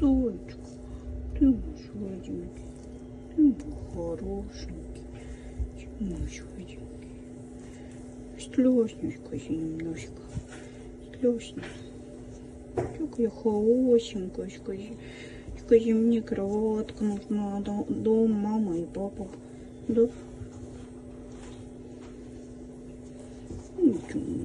Зайчик, ты мой сладенький, ты мой хорошенький, ты мой сладенький. Слёзненько немножко, слёзненько. Такая хорошенькая, скажи, мне кроватка нужна, дом, мама и папа, да? Ничего.